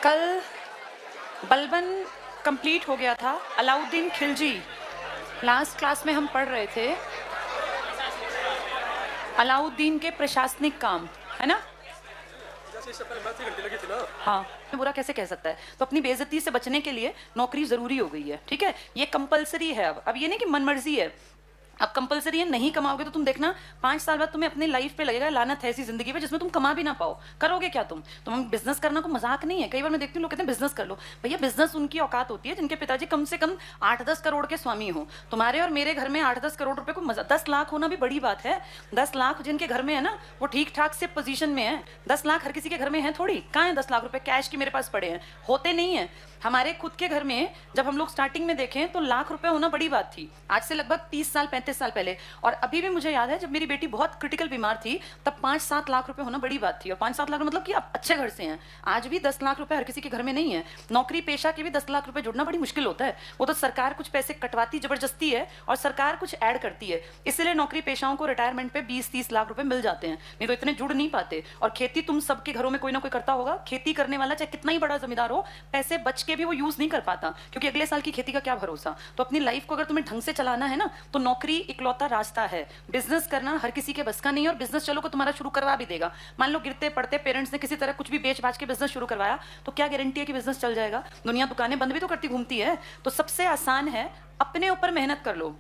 कल बलबन कंप्लीट हो गया था। अलाउद्दीन खिलजी, लास्ट क्लास में हम पढ़ रहे थे अलाउद्दीन के प्रशासनिक काम, है ना? हाँ, बुरा कैसे कह सकता है? तो अपनी बेइज्जती से बचने के लिए नौकरी जरूरी हो गई है, ठीक है? ये कंपलसरी है। अब ये नहीं कि मनमर्जी है, अब कंपलसरी है। नहीं कमाओगे तो तुम देखना 5 साल बाद तुम्हें अपनी लाइफ पे लगेगा लानत है ऐसी जिंदगी पे जिसमें तुम कमा भी ना पाओ। करोगे क्या तुम बिजनेस करना को मजाक नहीं है। कई बार मैं देखती हूँ लोग कहते हैं बिजनेस कर लो। भैया बिजनेस उनकी औकात होती है जिनके पिताजी कम से कम 8-10 करोड़ के स्वामी हो। तुम्हारे और मेरे घर में 8-10 करोड़ रुपए को 10 लाख होना भी बड़ी बात है। 10 लाख जिनके घर में है ना, वो ठीक ठाक से पोजीशन में है। 10 लाख हर किसी के घर में है थोड़ी। कहाँ है 10 लाख रुपए कैश की मेरे पास पड़े हैं? होते नहीं है। हमारे खुद के घर में जब हम लोग स्टार्टिंग में देखें तो लाख रुपए होना बड़ी बात थी, आज से लगभग 30 साल 35 साल पहले। और अभी भी मुझे याद है जब मेरी बेटी बहुत क्रिटिकल बीमार थी तब 5-7 लाख रुपए होना बड़ी बात थी। और 5-7 लाख मतलब कि आप अच्छे घर से हैं। आज भी 10 लाख रुपए हर किसी के घर में नहीं है। नौकरी पेशा के भी 10 लाख रुपए जुड़ना बड़ी मुश्किल होता है। वो तो सरकार कुछ पैसे कटवाती जबरदस्ती है और सरकार कुछ ऐड करती है, इसलिए नौकरी पेशाओं को रिटायरमेंट पे 20-30 लाख रुपए मिल जाते हैं, नहीं तो इतने जुड़ नहीं पाते। और खेती तुम सबके घरों में कोई ना कोई करता होगा। खेती करने वाला चाहे कितना ही बड़ा जमींदार हो, पैसे बच के भी वो यूज नहीं कर पाता क्योंकि अगले साल की खेती का क्या भरोसा। तो अपनी लाइफ को अगर तुम्हें ढंग से चलाना है ना तो नौकरी इकलौता रास्ता है। बिजनेस करना हर किसी के बस का नहीं है और बिजनेस चलो को तुम्हारा शुरू करवा भी देगा। मान लो गिरते पड़ते पेरेंट्स ने किसी तरह कुछ भी बेच बाच के बिजनेस शुरू करवाया तो क्या गारंटी है कि बिजनेस चल जाएगा? दुनिया दुकानें बंद भी तो करती घूमती है। तो सबसे आसान है अपने ऊपर मेहनत कर लो।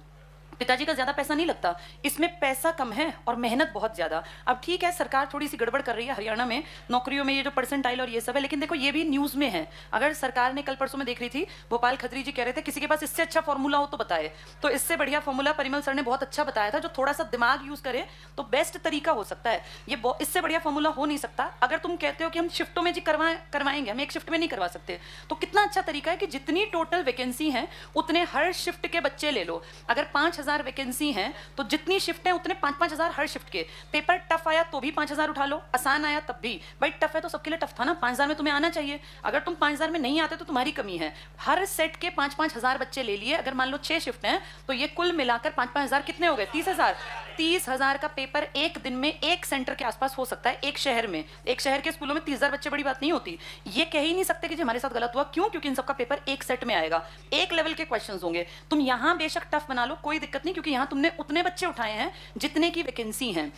पिताजी का ज्यादा पैसा नहीं लगता, इसमें पैसा कम है और मेहनत बहुत ज्यादा। अब ठीक है सरकार थोड़ी सी गड़बड़ कर रही है हरियाणा में नौकरियों में, ये जो परसेंटाइल और ये सब है, लेकिन देखो ये भी न्यूज में है। अगर सरकार ने कल परसों में देख रही थी भोपाल खत्री जी कह रहे थे किसी के पास इससे अच्छा फॉर्मूला हो तो बताए। तो इससे बढ़िया फॉर्मूला परिमल सर ने बहुत अच्छा बताया था, जो थोड़ा सा दिमाग यूज करे तो बेस्ट तरीका हो सकता है। ये इससे बढ़िया फॉर्मूला हो नहीं सकता। अगर तुम कहते हो कि हम शिफ्टों में जी करवाएंगे, हम एक शिफ्ट में नहीं करवा सकते, तो कितना अच्छा तरीका है कि जितनी टोटल वैकेंसी है उतने हर शिफ्ट के बच्चे ले लो। अगर 5000 वैकेंसी है तो जितनी शिफ्ट है उतने 5-5 हजार हर शिफ्ट के। पेपर टफ आया तो भी 5,000 उठा लो, आसान आया तब भी। भाई टफ है तो सबके लिए टफ था ना, 5,000 में तुम्हें आना चाहिए। अगर तुम 5,000 में नहीं आते तो तुम्हारी कमी है। हर सेट के 5-5 हजार बच्चे ले लिए। अगर मान लो 6 शिफ्ट हैं तो ये कुल मिलाकर 5-5 हजार कितने हो गए? 30,000। 30,000 का पेपर एक दिन में एक सेंटर के आसपास हो सकता है, एक शहर में। एक शहर के स्कूलों में 30,000 बच्चे बड़ी बात नहीं होती। ये कह ही नहीं सकते कि हमारे साथ गलत हुआ। क्यों? क्योंकि इन सबका पेपर एक सेट में आएगा, एक लेवल के क्वेश्चन होंगे। तुम यहां बेशक टफ बना लो, कोई दिक्कत नहीं, क्योंकि यहां तुमने उतने बच्चे उठाए हैं जितने की वैकेंसी हैं।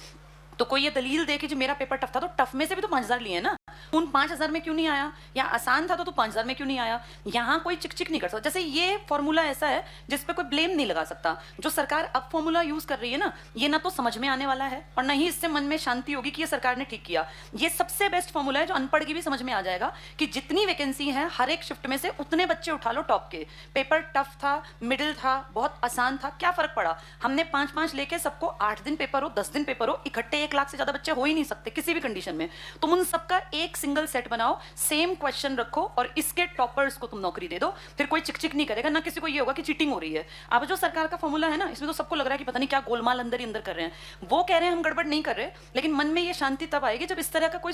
तो कोई ये दलील दे कि जो मेरा पेपर टफ था, तो टफ में से भी तो 5,000 लिए ना। उन 5,000 में क्यों नहीं आया? या आसान था तो 5,000 में क्यों नहीं आया? यहाँ कोई चिक नहीं कर सकता। जैसे ये फॉर्मूला ऐसा है जिस पे कोई ब्लेम नहीं लगा सकता। जो सरकार अब फॉर्मूला यूज कर रही है ना, ये ना तो समझ में आने वाला है और ना ही इससे मन में शांति होगी कि ये सरकार ने ठीक किया। ये सबसे बेस्ट फॉर्मूला है जो अनपढ़ की भी समझ में आ जाएगा कि जितनी वैकेंसी है हर एक शिफ्ट में से उतने बच्चे उठा लो टॉप के। पेपर टफ था, मिडिल था, बहुत आसान था, क्या फर्क पड़ा? हमने 5-5 लेके सबको 8 दिन पेपर हो, 10 दिन पेपर हो, इकट्ठे 1 लाख से ज्यादा बच्चे हो ही नहीं सकते किसी भी कंडीशन में। तुम उन सबका एक सिंगल सेट बनाओ, सेम क्वेश्चन रखो और इसके टॉपर्स को तुम नौकरी दे दो। फिर कोई चिक नहीं करेगा, ना किसी को ये होगा कि चीटिंग हो रही है। अब जो सरकार का फॉर्मूला है ना, इसमें तो सबको लग रहा है कि पता नहीं क्या गोलमाल अंदर ही अंदर कर रहे हैं। वो कह रहे हैं हम गड़बड़ नहीं कर रहे, लेकिन मन में ये शांति तब आएगी जब इस तरह का कोई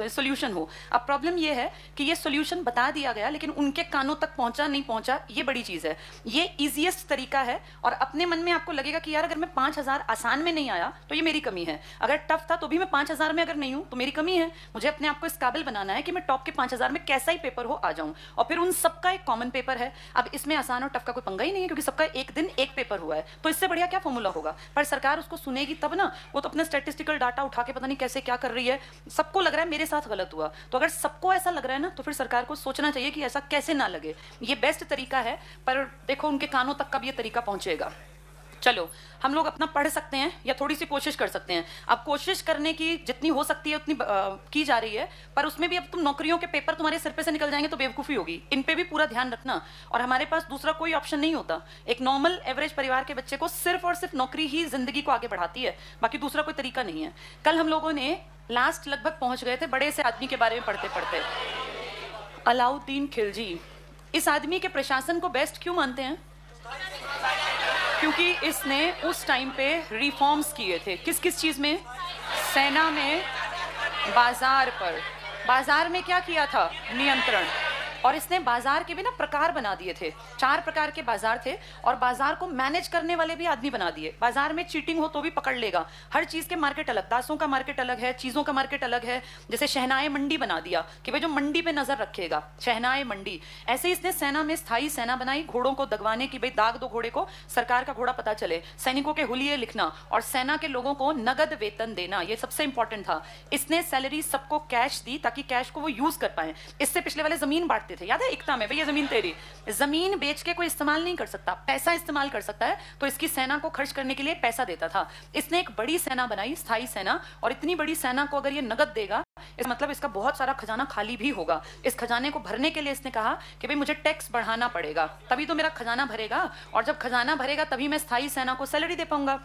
सोल्यूशन हो। अब प्रॉब्लम ये है कि ये सोल्यूशन बता दिया गया लेकिन उनके कानों तक पहुंचा नहीं पहुंचा, ये बड़ी चीज है। ये इजीएस्ट तरीका है और अपने मन में आपको लगेगा कि यार अगर मैं 5,000 आसान में नहीं आया तो ये मेरी कमी है, अगर टफ था तो भी मैं 5,000 में अगर नहीं हूं तो मेरी कमी है। मुझे अपने आप को इस काबिल बनाना है कि मैं टॉप के 5,000 में कैसा ही पेपर हो आ जाऊं। और फिर उन सबका एक कॉमन पेपर है। अब इसमें आसान और टफ का कोई पंगा ही नहीं है क्योंकि सबका एक दिन एक पेपर हुआ है। तो इससे बढ़िया क्या फॉर्मूला होगा? पर सरकार उसको सुनेगी तब ना। वो तो अपने स्टैटिस्टिकल डाटा उठा के पता नहीं कैसे क्या कर रही है। सबको लग रहा है मेरे साथ गलत हुआ। तो अगर सबको ऐसा लग रहा है ना तो फिर सरकार को सोचना चाहिए कि ऐसा कैसे ना लगे। ये बेस्ट तरीका है, पर देखो उनके कानों तक कब ये तरीका पहुंचेगा। चलो हम लोग अपना पढ़ सकते हैं या थोड़ी सी कोशिश कर सकते हैं। अब कोशिश करने की जितनी हो सकती है उतनी की जा रही है, पर उसमें भी अब तुम नौकरियों के पेपर तुम्हारे सिर पे से निकल जाएंगे तो बेवकूफ़ी होगी। इन पे भी पूरा ध्यान रखना। और हमारे पास दूसरा कोई ऑप्शन नहीं होता। एक नॉर्मल एवरेज परिवार के बच्चे को सिर्फ और सिर्फ नौकरी ही जिंदगी को आगे बढ़ाती है, बाकी दूसरा कोई तरीका नहीं है। कल हम लोगों ने लास्ट लगभग पहुंच गए थे बड़े से आदमी के बारे में पढ़ते पढ़ते, अलाउद्दीन खिलजी। इस आदमी के प्रशासन को बेस्ट क्यों मानते हैं? क्योंकि इसने उस टाइम पे रिफॉर्म्स किए थे। किस किस चीज में? सेना में, बाजार पर। बाजार में क्या किया था? नियंत्रण। और इसने बाजार के भी ना प्रकार बना दिए थे, 4 प्रकार के बाजार थे, और बाजार को मैनेज करने वाले भी आदमी बना दिए। बाजार में चीटिंग हो तो भी पकड़ लेगा, हर चीज के मार्केट अलग, दासों का मार्केट अलग है, चीजों का मार्केट अलग है। जैसे शहनाई मंडी बना दिया कि भाई जो मंडी पे नजर रखेगा, शहनाई मंडी। ऐसे ही इसने सेना में स्थायी सेना बनाई, घोड़ों को दगवाने की, भाई दाग दो घोड़े को, सरकार का घोड़ा पता चले, सैनिकों के हुलिये लिखना, और सेना के लोगों को नगद वेतन देना, ये सबसे इंपॉर्टेंट था। इसने सैलरी सबको कैश दी ताकि कैश को वो यूज कर पाए। इससे पिछले वाले जमीन बांटते थे, याद है एकता में, भाई ये जमीन तेरी, जमीन बेच के कोई इस्तेमाल नहीं कर सकता, पैसा इस्तेमाल कर सकता है, तो इसकी सेना को खर्च करने के लिए पैसा देता था। इसने एक बड़ी सेना बनाई, स्थायी सेना, और इतनी बड़ी सेना को अगर ये नगद देगा, इस मतलब इसका बहुत सारा खजाना खाली भी होगा। इस खजाने को भरने के लिए इसने कहा कि भाई मुझे टैक्स बढ़ाना पड़ेगा, तभी तो मेरा खजाना भरेगा, और जब खजाना भरेगा तभी मैं स्थायी सेना को सैलरी दे पाऊंगा।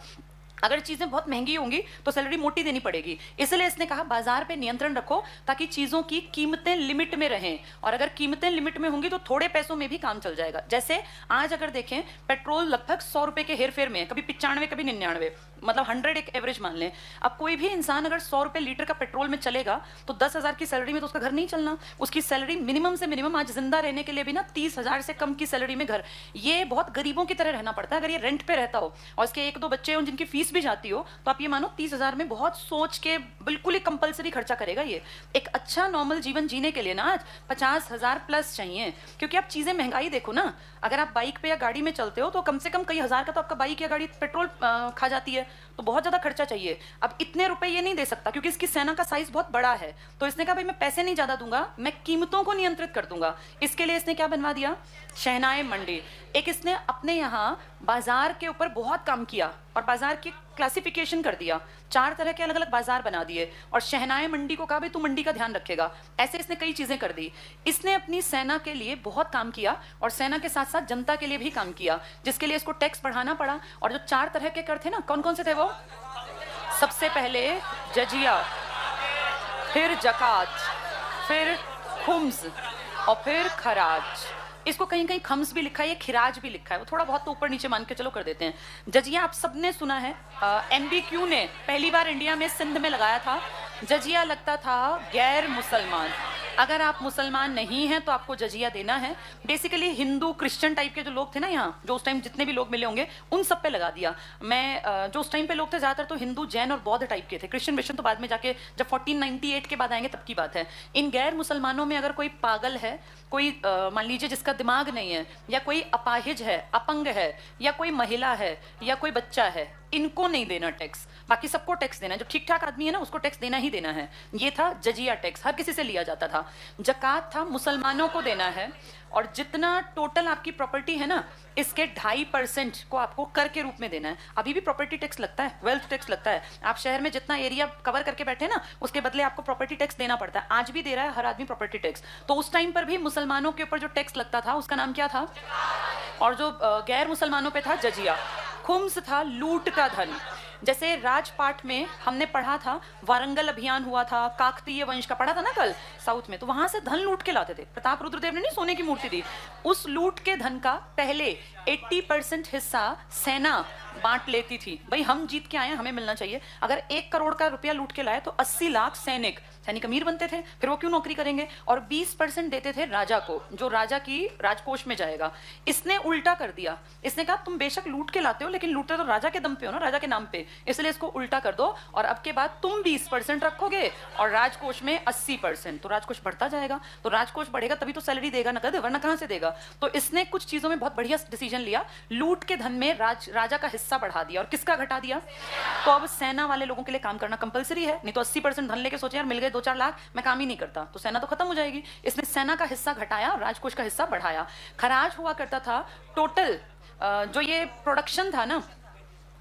अगर चीजें बहुत महंगी होंगी तो सैलरी मोटी देनी पड़ेगी। इसलिए इसने कहा बाजार पे नियंत्रण रखो ताकि चीजों की कीमतें लिमिट में रहें, और अगर कीमतें लिमिट में होंगी तो थोड़े पैसों में भी काम चल जाएगा। जैसे आज अगर देखें, पेट्रोल लगभग 100 रुपए के हेरफेर में है, कभी 95 कभी 99, मतलब 100 एक एवरेज मान लें। अब कोई भी इंसान अगर 100 रुपए लीटर का पेट्रोल में चलेगा तो 10,000 की सैलरी में तो उसका घर नहीं चलना। उसकी सैलरी मिनिमम से मिनिमम आज जिंदा रहने के लिए भी ना 30,000 से कम की सैलरी में घर, ये बहुत गरीबों की तरह रहना पड़ता है। अगर ये रेंट पे रहता हो और इसके 1-2 बच्चे हों जिनकी फीस भी जाती हो, तो आप ये मानो 30,000 में बहुत सोच के बिल्कुल ही कंपलसरी खर्चा करेगा। ये एक अच्छा नॉर्मल जीवन जीने के लिए ना आज 50,000 प्लस चाहिए, क्योंकि आप चीजें महंगाई देखो ना, अगर आप बाइक पे या गाड़ी में चलते हो तो कम से कम कई हजार का तो आपका बाइक या गाड़ी पेट्रोल खा जाती है, तो बहुत ज्यादा खर्चा चाहिए। अब इतने रुपए ये नहीं दे सकता क्योंकि इसकी सेना का साइज बहुत बड़ा है, तो इसने कहा भाई मैं पैसे नहीं ज्यादा दूंगा, मैं कीमतों को नियंत्रित कर दूंगा। इसके लिए इसने क्या बनवा दिया, शहनाई मंडी। एक इसने अपने यहाँ बाजार के ऊपर बहुत काम किया और बाजार की क्लासिफिकेशन कर दिया, 4 तरह के अलग अलग बाजार बना दिए, और शहनाई मंडी को कहा भाई तू मंडी का ध्यान रखेगा। ऐसे इसने कई चीजें कर दी। इसने अपनी सेना के लिए बहुत काम किया और सेना के साथ साथ जनता के लिए भी काम किया, जिसके लिए इसको टैक्स बढ़ाना पड़ा। और जो 4 तरह के कर थे ना, कौन कौन से थे वो? सबसे पहले जजिया, फिर जकात, फिर खुम्स, और फिर खराज। इसको कहीं कहीं खम्स भी लिखा है, ये खिराज भी लिखा है, वो थोड़ा बहुत तो ऊपर नीचे मान के चलो कर देते हैं। जजिया आप सबने सुना है, MBQ ने पहली बार इंडिया में सिंध में लगाया था। जजिया लगता था गैर मुसलमान, अगर आप मुसलमान नहीं हैं तो आपको जजिया देना है। बेसिकली हिंदू क्रिश्चियन टाइप के जो लोग थे ना यहाँ, जो उस टाइम जितने भी लोग मिले होंगे उन सब पे लगा दिया। मैं जो उस टाइम पे लोग थे ज्यादातर तो हिंदू, जैन और बौद्ध टाइप के थे। क्रिश्चियन विश्वन तो बाद में जाके जब 1498 के बाद आएंगे तब की बात है। इन गैर मुसलमानों में अगर कोई पागल है, कोई मान लीजिए जिसका दिमाग नहीं है, या कोई अपाहिज है, अपंग है, या कोई महिला है, या कोई बच्चा है, इनको नहीं देना टैक्स, बाकी सबको टैक्स देना है। जो ठीक ठाक आदमी है ना उसको टैक्स देना ही देना है। ये था जजिया टैक्स, हर किसी से लिया जाता था। जकात था मुसलमानों को देना है, और जितना टोटल आपकी प्रॉपर्टी है ना, इसके 2.5% को आपको कर के रूप में देना है। अभी भी प्रॉपर्टी टैक्स लगता है, वेल्थ टैक्स लगता है। आप शहर में जितना एरिया कवर करके बैठे ना, उसके बदले आपको प्रॉपर्टी टैक्स देना पड़ता है। आज भी दे रहा है हर आदमी प्रॉपर्टी टैक्स। तो उस टाइम पर भी मुसलमानों के ऊपर जो टैक्स लगता था उसका नाम क्या था, और जो गैर मुसलमानों पे था जजिया। खुम्स था लूट का धन। जैसे राजपाट में हमने पढ़ा था, वारंगल अभियान हुआ था, काकतीय वंश का पढ़ा था ना कल साउथ में, तो वहां से धन लूट के लाते थे। प्रताप रुद्रदेव ने नहीं सोने की मूर्ति दी, उस लूट के धन का पहले 80% हिस्सा सेना बांट लेती थी। भाई हम जीत के आए, हमें मिलना चाहिए। अगर 1 करोड़ का रुपया लूट के लाए तो 80 लाख सैनिक अमीर बनते थे, फिर वो क्यों नौकरी करेंगे। और 20% देते थे राजा को, जो राजा की राजकोष में जाएगा। इसने उल्टा कर दिया, इसने कहा तुम बेशक लूट के लाते हो लेकिन लूटते तो राजा के दम पे हो ना, राजा के नाम पे, इसलिए इसको उल्टा कर दो, और अब के बाद तुम 20% रखोगे और राजकोष में 80%, तो राजकोष बढ़ता जाएगा। तो राजकोष बढ़ेगा तभी तो सैलरी देगा नकद, वरना कहां से देगा। तो इसने कुछ चीजों में बहुत बढ़िया डिसीजन लिया, लूट के धन में राजा का हिस्सा बढ़ा दिया। और किसका घटा दिया, तो अब सेना वाले लोगों के लिए काम करना कंपलसरी है, नहीं तो 80% धन लेके सोचे यार मिल गए 2-4 लाख, मैं काम ही नहीं करता, तो सेना तो खत्म हो जाएगी। इसने सेना का हिस्सा घटाया, राजकोष का हिस्सा बढ़ाया। खराज हुआ करता था टोटल जो ये प्रोडक्शन था ना,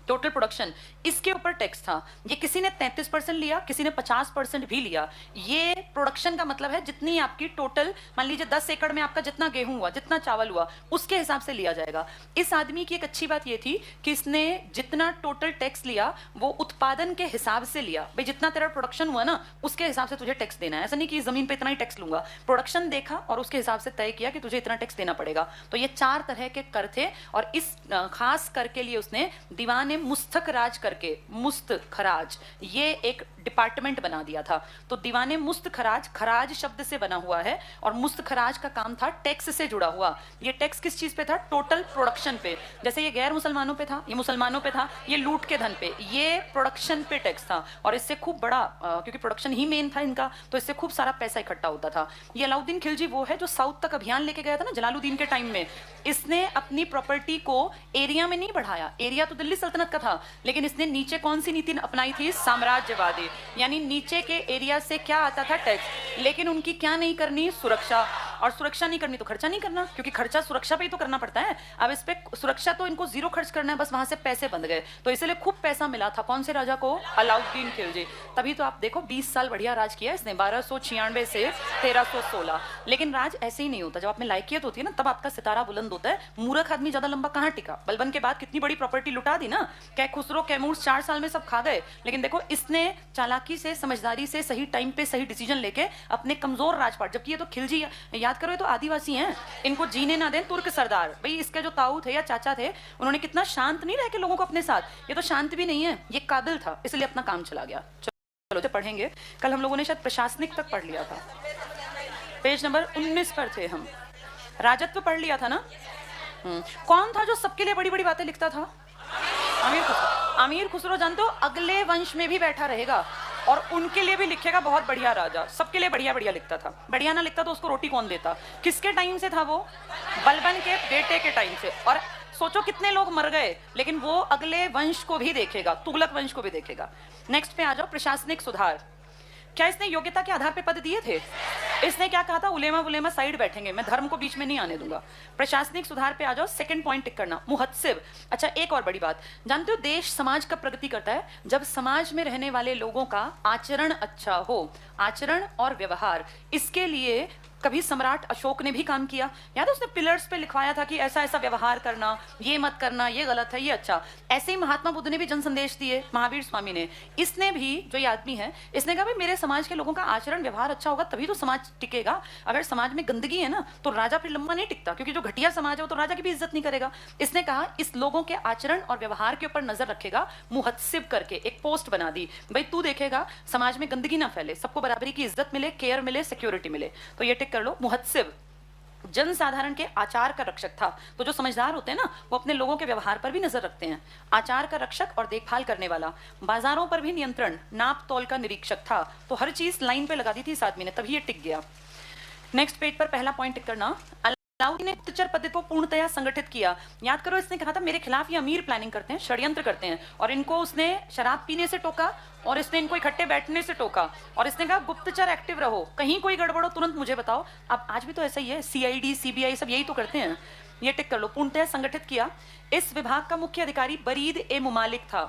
टोटल प्रोडक्शन, इसके ऊपर टैक्स था। ये किसी ने 33% लिया, किसी ने 50% भी लिया। ये प्रोडक्शन का मतलब है जितनी आपकी टोटल, मान लीजिए 10 एकड़ में आपका जितना गेहूं हुआ, जितना चावल हुआ, उसके हिसाब से लिया जाएगा। इस आदमी की एक अच्छी बात ये थी कि इसने जितना टोटल टैक्स लिया वो उत्पादन के हिसाब से लिया। भाई जितना तेरा प्रोडक्शन हुआ ना उसके हिसाब से तुझे टैक्स देना है, ऐसा नहीं कि जमीन पे इतना ही टैक्स लूंगा। प्रोडक्शन देखा और उसके हिसाब से तय किया कि तुझे इतना टैक्स देना पड़ेगा। तो ये 4 तरह के कर थे, और इस खास कर के लिए उसने दीवान मुस्तक राज करके, मुस्त खराज, ये एक डिपार्टमेंट बना दिया था। तो दीवाने मुस्त खराज, खराज शब्द से बना हुआ है, और मुस्त खराज का काम था टैक्स से जुड़ा हुआ। ये टैक्स किस चीज पे था? टोटल प्रोडक्शन पे। जैसे ये गैर मुसलमानों पे था, ये मुसलमानों पे था, ये लूट के धन पे, ये प्रोडक्शन पे टैक्स था। और इससे खूब बड़ा, क्योंकि प्रोडक्शन ही मेन था इनका, तो इससे खूब सारा पैसा इकट्ठा होता था। ये अलाउद्दीन खिलजी वो है जो साउथ तक अभियान लेके गया था ना जलालुद्दीन के टाइम में। इसने अपनी प्रॉपर्टी को एरिया में नहीं बढ़ाया, एरिया तो दिल्ली सल्तनत का था, लेकिन इसने नीचे कौन सी नीति अपनाई थी? साम्राज्यवादी। यानी नीचे के एरिया से क्या आता था? टैक्स। लेकिन उनकी क्या नहीं करनी? सुरक्षा। और सुरक्षा नहीं करनी तो खर्चा नहीं करना, क्योंकि खर्चा सुरक्षा पे ही तो करना पड़ता है। अब इस पे सुरक्षा तो इनको जीरो खर्च करना है, बस वहां से पैसे बंध गए। तो इसलिए खूब पैसा मिला था कौन से राजा को? अलाउद्दीन खिलजी। तभी तो आप देखो 20 साल बढ़िया राज किया इसने, 1296 से 1316। लेकिन राज ऐसे ही नहीं होता, जब आप में लायकियत होती है ना तब आपका सितारा बुलंद होता है। मूर्ख आदमी ज्यादा लंबा कहाँ टिका? बलबन के बाद कितनी बड़ी प्रॉपर्टी लुटा दी ना, कै खुसरो कैमूर 4 साल में सब खा गए। लेकिन देखो इसने चालाकी से, समझदारी से, सही टाइम पे सही डिसीजन लेके अपने कमजोर राजपाट, जबकि ये तो खिलजी, याद करो ये तो आदिवासी हैं, इनको जीने ना दें तुर्क सरदार। भाई इसके जो ताऊ थे या चाचा थे, उन्होंने कितना शांत नहीं रह के लोगों को अपने साथ, ये तो शांत भी नहीं है, ये काबिल था, इसलिए अपना काम चला गया। चलो तो पढ़ेंगे, कल हम लोगों ने शायद प्रशासनिक तक पढ़ लिया था, पेज नंबर 19 पर थे हम। राजत्व पढ़ लिया था ना। कौन था जो सबके लिए बड़ी बड़ी बातें लिखता था? अमीर खुसरो। अमीर खुसरो जानते हो अगले वंश में भी बैठा रहेगा और उनके लिए भी लिखेगा बहुत बढ़िया राजा, सबके लिए बढ़िया बढ़िया लिखता था। बढ़िया ना लिखता तो उसको रोटी कौन देता? किसके टाइम से था वो? बलबन के बेटे के टाइम से। और सोचो कितने लोग मर गए, लेकिन वो अगले वंश को भी देखेगा, तुगलक वंश को भी देखेगा। नेक्स्ट पे आ जाओ, प्रशासनिक सुधार। क्या इसने योग्यता के आधार पे पद दिए थे? इसने क्या कहा था? उलेमा उलेमा साइड बैठेंगे, मैं धर्म को बीच में नहीं आने दूंगा। प्रशासनिक सुधार पे आ जाओ, सेकंड पॉइंट टिक करना, मुहत्सिब। अच्छा एक और बड़ी बात, जानते हो देश समाज कब प्रगति करता है? जब समाज में रहने वाले लोगों का आचरण अच्छा हो, आचरण और व्यवहार। इसके लिए कभी सम्राट अशोक ने भी काम किया, याद है उसने पिलर्स पे लिखवाया था कि ऐसा ऐसा व्यवहार करना, ये मत करना, ये गलत है, ये अच्छा। ऐसे ही महात्मा बुद्ध ने भी जन संदेश दिए, महावीर स्वामी ने। इसने भी, जो ये आदमी है, इसने कहा भाई मेरे समाज के लोगों का आचरण व्यवहार अच्छा होगा तभी तो समाज टिकेगा। अगर समाज में गंदगी है ना तो राजा फिर लंबा नहीं टिकता, क्योंकि जो घटिया समाज है वो तो राजा की भी इज्जत नहीं करेगा। इसने कहा इस लोगों के आचरण और व्यवहार के ऊपर नजर रखेगा, मुहत्सिब करके एक पोस्ट बना दी। भाई तू देखेगा समाज में गंदगी ना फैले, सबको बराबरी की इज्जत मिले, केयर मिले, सिक्योरिटी मिले। तो ये कर लो, मुहत्सिब जनसाधारण के आचार का रक्षक था। तो जो समझदार होते हैं ना वो अपने लोगों के व्यवहार पर भी नजर रखते हैं। आचार का रक्षक और देखभाल करने वाला। बाजारों पर भी नियंत्रण, नाप तोल का निरीक्षक था। तो हर चीज लाइन पे लगा दी थी इस आदमी ने, तभी ये टिक गया। नेक्स्ट पेज पर पहला पॉइंट टिक करना, अलाउद्दीन ने गुप्तचर पद्धति को पूर्णतया संगठित किया। याद करो इसने कहा था मेरे खिलाफ ये अमीर प्लानिंग करते हैं, षड्यंत्र करते हैं, और इनको उसने शराब पीने से टोका और इसने इनको इकट्ठे बैठने से टोका। और इसने कहा गुप्तचर एक्टिव रहो, कहीं कोई गड़बड़ हो तुरंत मुझे बताओ। अब आज भी तो ऐसा ही है, सीआईडी सीबीआई सब यही तो करते हैं। ये टिक कर लो, पूर्णतया संगठित किया। इस विभाग का मुख्य अधिकारी बरीद ए मुमालिक था।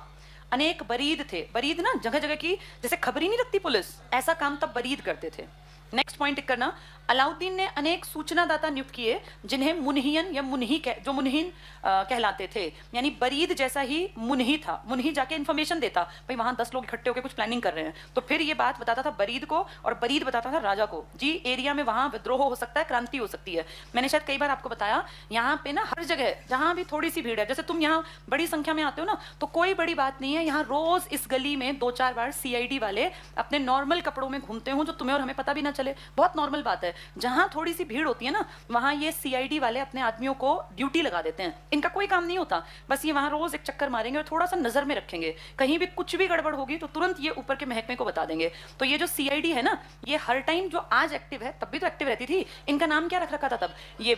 अनेक बरीद थे, बरीद ना जगह जगह की, जैसे खबरी नहीं रखती पुलिस, ऐसा काम तब बरीद करते थे। नेक्स्ट पॉइंट टिक करना, अलाउद्दीन ने अनेक सूचनादाता नियुक्त किए जिन्हें मुनहियन या मुनही जो मुनहिन कहलाते थे। यानी बरीद जैसा ही मुनही था, मुनही जाके इन्फॉर्मेशन देता, भाई वहां 10 लोग इकट्ठे होकर कुछ प्लानिंग कर रहे हैं, तो फिर ये बात बताता था बरीद को, और बरीद बताता था राजा को, जी एरिया में वहां विद्रोह हो सकता है, क्रांति हो सकती है। मैंने शायद कई बार आपको बताया, यहाँ पे ना हर जगह जहां भी थोड़ी सी भीड़ है, जैसे तुम यहाँ बड़ी संख्या में आते हो ना, तो कोई बड़ी बात नहीं है, यहाँ रोज इस गली में 2-4 बार सीआईडी वाले अपने नॉर्मल कपड़ों में घूमते हो, जो तुम्हें और हमें पता भी ना चले, बहुत नॉर्मल बात है। जहां थोड़ी सी भीड़ होती है ना, वहां ये सीआईडी वाले अपने आदमियों को ड्यूटी लगा देते हैं। इनका कोई काम नहीं होता, बस ये वहां रोज एक चक्कर मारेंगे और थोड़ा सा नजर में रखेंगे, कहीं भी कुछ भी गड़बड़ होगी तो तुरंत ये ऊपर के महकमे को बता देंगे। तो ये जो सीआईडी है ना, ये हर टाइम, जो आज एक्टिव है तब भी तो एक्टिव रहती थी। इनका नाम क्या रख रखा था तब? ये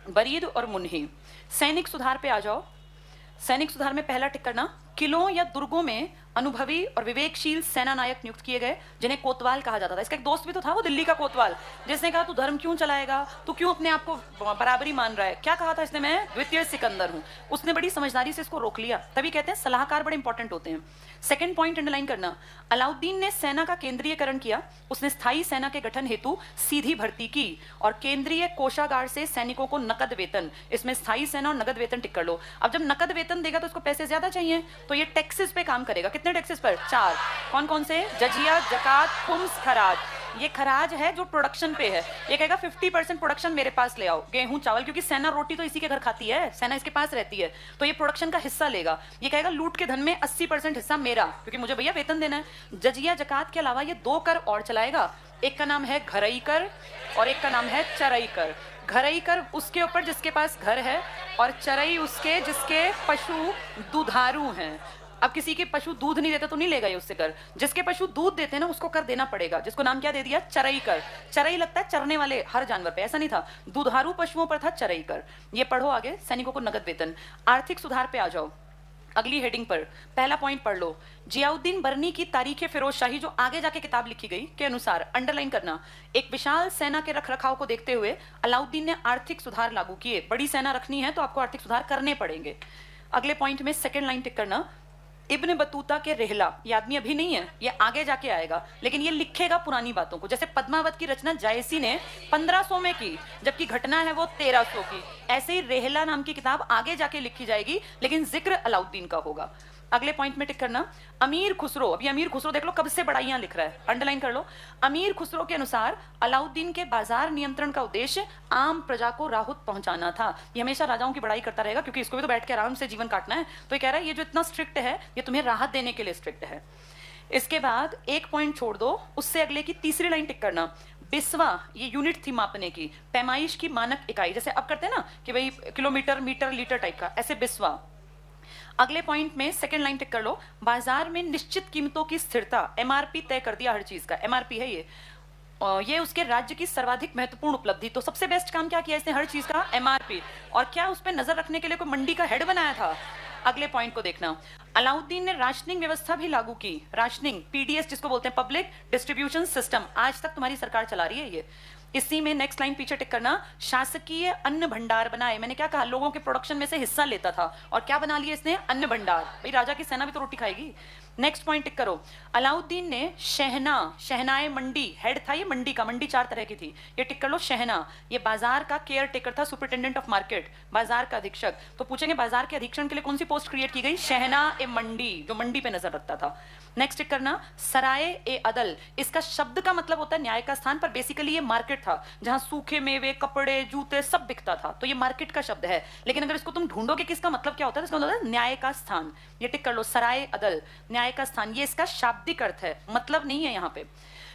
बरीद और मुनही। सैनिक सुधार पे आ जाओ। सैनिक सुधार में पहला टिक करना, किलों या दुर्गों में अनुभवी और विवेकशील सेना नायक नियुक्त किए गए, जिन्हें कोतवाल कहा जाता था। इसका एक दोस्त भी तो था, वो दिल्ली का कोतवाल, जिसने कहा तू धर्म क्यों चलाएगा, तू क्यों अपने आप को बराबरी मान रहा है। क्या कहा था इसने? मैं द्वितीय सिकंदर हूं। उसने बड़ी समझदारी से इसको रोक लिया। तभी कहते हैं सलाहकार बड़े इंपॉर्टेंट होते हैं। सेकंड पॉइंट अंडरलाइन करना, अलाउद्दीन ने सेना का केंद्रीयकरण किया। उसने स्थायी सेना के गठन हेतु सीधी भर्ती की और केंद्रीय कोषागार से सैनिकों को नकद वेतन, इसमें स्थायी सेना और नकद वेतन टिक कर लो। अब जब नकद वेतन देगा तो उसको पैसे ज्यादा चाहिए, तो ये टैक्सेस पे काम करेगा। कितने टैक्सेस पर? 4। कौन कौन से? जजिया, जकात, खुम्स, खराज। ये खराज है जो प्रोडक्शन पे है। ये कहेगा 50% प्रोडक्शन मेरे पास ले आओ, गेहूं चावल, क्योंकि सेना रोटी तो इसी के घर खाती है, सेना इसके पास रहती है, तो ये प्रोडक्शन का हिस्सा लेगा। ये कहेगा लूट के धन में 80% हिस्सा मेरा, क्योंकि मुझे भैया वेतन देना है। जजिया जकात के अलावा ये 2 कर और चलाएगा, एक का नाम है घरई कर और एक का नाम है चरई कर। घरई कर उसके ऊपर जिसके पास घर है, और चरई उसके जिसके पशु दुधारू हैं। अब किसी के पशु दूध नहीं देते तो नहीं लेगा ये उससे कर, जिसके पशु दूध देते हैं ना उसको कर देना पड़ेगा, जिसको नाम क्या दे दिया, चरई कर। चरई लगता है चरने वाले हर जानवर पे, ऐसा नहीं था, दुधारू पशुओं पर था चरई कर। ये पढ़ो आगे, सैनिकों को नगद वेतन। आर्थिक सुधार पे आ जाओ, अगली हेडिंग पर पहला पॉइंट पढ़ लो। जियाउद्दीन बरनी की तारीख फिरोजशाही जो आगे जाके किताब लिखी गई के अनुसार, अंडरलाइन करना, एक विशाल सेना के रखरखाव को देखते हुए अलाउद्दीन ने आर्थिक सुधार लागू किए। बड़ी सेना रखनी है तो आपको आर्थिक सुधार करने पड़ेंगे। अगले पॉइंट में सेकेंड लाइन टिक करना, इब्न बतूता के रेहला, ये आदमी अभी नहीं है, ये आगे जाके आएगा, लेकिन ये लिखेगा पुरानी बातों को। जैसे पद्मावत की रचना जायसी ने 1500 में की, जबकि घटना है वो 1300 की, ऐसे ही रेहला नाम की किताब आगे जाके लिखी जाएगी, लेकिन जिक्र अलाउद्दीन का होगा। अगले पॉइंट में टिक करना, अमीर खुसरो, अभी अमीर खुसरो देख लो कब से बड़ाइयां लिख रहा है, अंडरलाइन कर लो। अमीर खुसरो के अनुसार अलाउद्दीन के बाजार नियंत्रण का उद्देश्य आम प्रजा को राहत पहुंचाना था। ये हमेशा राजाओं की बड़ाई करता रहेगा, क्योंकि इसको भी तो बैठ के आराम से जीवन काटना है, तो ये कह रहा है ये जो इतना स्ट्रिक्ट है ये तुम्हें राहत देने के लिए स्ट्रिक्ट है। इसके बाद एक पॉइंट छोड़ दो, उससे अगले की तीसरी लाइन टिक करना, बिस्वा, ये यूनिट थी मापने की, पैमाइश की मानक इकाई, जैसे अब करते हैं ना कि भाई किलोमीटर मीटर लीटर टाइप का, ऐसे बिस्वा। अगले पॉइंट में सेकंड लाइन टिक कर लो, बाजार में निश्चित कीमतों की स्थिरता, एमआरपी तय कर दिया हर चीज का, एमआरपी है ये उसके राज्य की सर्वाधिक महत्वपूर्ण उपलब्धि। तो सबसे बेस्ट काम क्या किया इसने, हर चीज का एमआरपी, और क्या उस पर नजर रखने के लिए कोई मंडी का हेड बनाया था। अगले पॉइंट को देखना, अलाउद्दीन ने राशनिंग व्यवस्था भी लागू की। राशनिंग, पीडीएस जिसको बोलते हैं, पब्लिक डिस्ट्रीब्यूशन सिस्टम, आज तक तुम्हारी सरकार चला रही है ये। इसी में नेक्स्ट लाइन पीछे टिक करना, शासकीय अन्न भंडार बनाए। मैंने क्या कहा, लोगों के प्रोडक्शन में से हिस्सा लेता था, और क्या बना लिया इसने, अन्न भंडार। भाई राजा की सेना भी तो रोटी खाएगी। नेक्स्ट पॉइंट टिक करो, अलाउद्दीन ने शहना, शहनाए मंडी, हेड था ये मंडी का, मंडी 4 तरह की थी, ये टिक कर लो शहना, ये बाजार का केयर टेकर था, सुपरिटेंडेंट ऑफ मार्केट, बाजार का अधीक्षक। तो पूछेंगे बाजार के अधीक्षण के लिए कौन सी पोस्ट क्रिएट की गई, शहना ए मंडी, जो मंडी पे नजर रखता था। नेक्स्ट टिक करना, सराय ए अदल, इसका शब्द का मतलब होता है न्याय का स्थान, पर बेसिकली ये मार्केट था जहां सूखे मेवे, कपड़े, जूते सब बिकता था, तो ये मार्केट का शब्द है। लेकिन अगर इसको तुम ढूंढोगे कि इसका मतलब क्या होता है, तो इसका मतलब है न्याय का स्थान। ये टिक कर लो, सराय अदल, न्याय का स्थान, ये इसका शाब्दिक अर्थ है, मतलब नहीं है यहाँ पे।